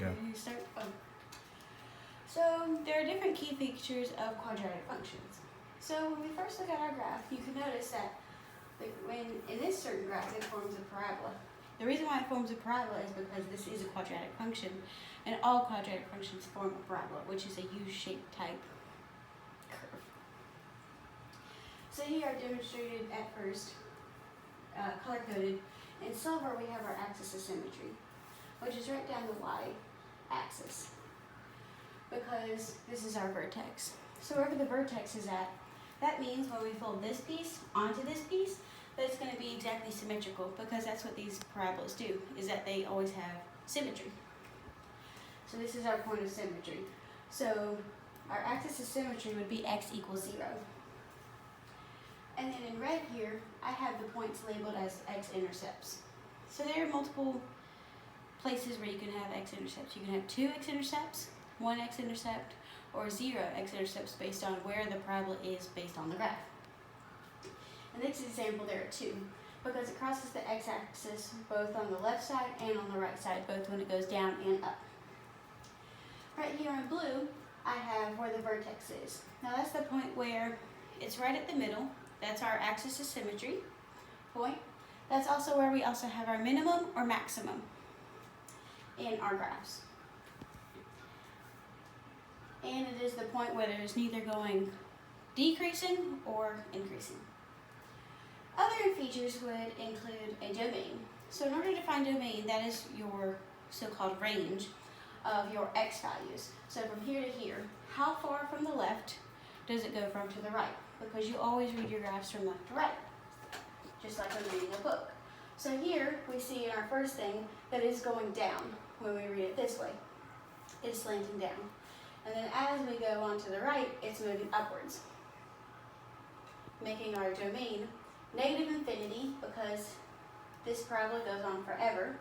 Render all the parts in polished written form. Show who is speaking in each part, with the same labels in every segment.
Speaker 1: Go.
Speaker 2: You start. Oh. So there are different key features of quadratic functions. So when we first look at our graph, you can notice that when in this certain graph it forms a parabola. The reason why it forms a parabola is because this is a quadratic function, and all quadratic functions form a parabola, which is a U-shaped type curve. So here I demonstrated at first, color-coded. In silver we have our axis of symmetry, which is right down the y-axis, because this is our vertex. So wherever the vertex is at, that means when we fold this piece onto this piece, that it's going to be exactly symmetrical, because that's what these parabolas do, is that they always have symmetry. So this is our point of symmetry. So our axis of symmetry would be x equals 0. And then in red here, I have the points labeled as x-intercepts. So there are multiple places where you can have x-intercepts. You can have 2 x-intercepts, 1 x-intercept, or 0 x-intercepts based on where the parabola is based on the graph. In this example, there are 2, because it crosses the x-axis both on the left side and on the right side, both when it goes down and up. Right here in blue, I have where the vertex is. Now that's the point where it's right at the middle. That's our axis of symmetry point. That's also where we also have our minimum or maximum in our graphs. And it is the point where there's neither going decreasing or increasing. Other features would include a domain. So in order to find domain, that is your so-called range of your x values. So from here to here, how far from the left does it go from to the right? Because you always read your graphs from left to right, just like when reading a book. So here we see in our first thing that it's going down when we read it this way. It's slanting down. And then as we go on to the right, it's moving upwards, making our domain negative infinity, because this parabola goes on forever.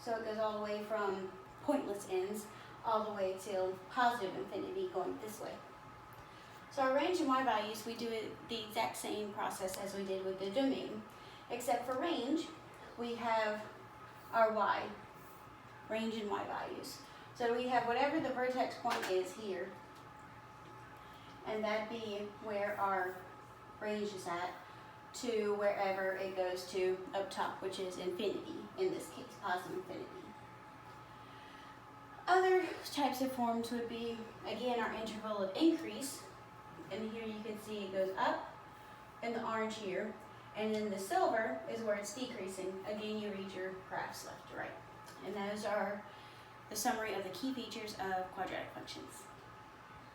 Speaker 2: So it goes all the way from pointless ends all the way till positive infinity going this way. So our range and y values, we do it the exact same process as we did with the domain, except for range, we have our y, range and y values. So we have whatever the vertex point is here, and that'd be where our range is at, to wherever it goes to up top, which is infinity, in this case, positive infinity. Other types of forms would be, again, our interval of increase, and here you can see it goes up in the orange here, and then the silver is where it's decreasing. Again, you read your graphs left to right. And those are the summary of the key features of quadratic functions.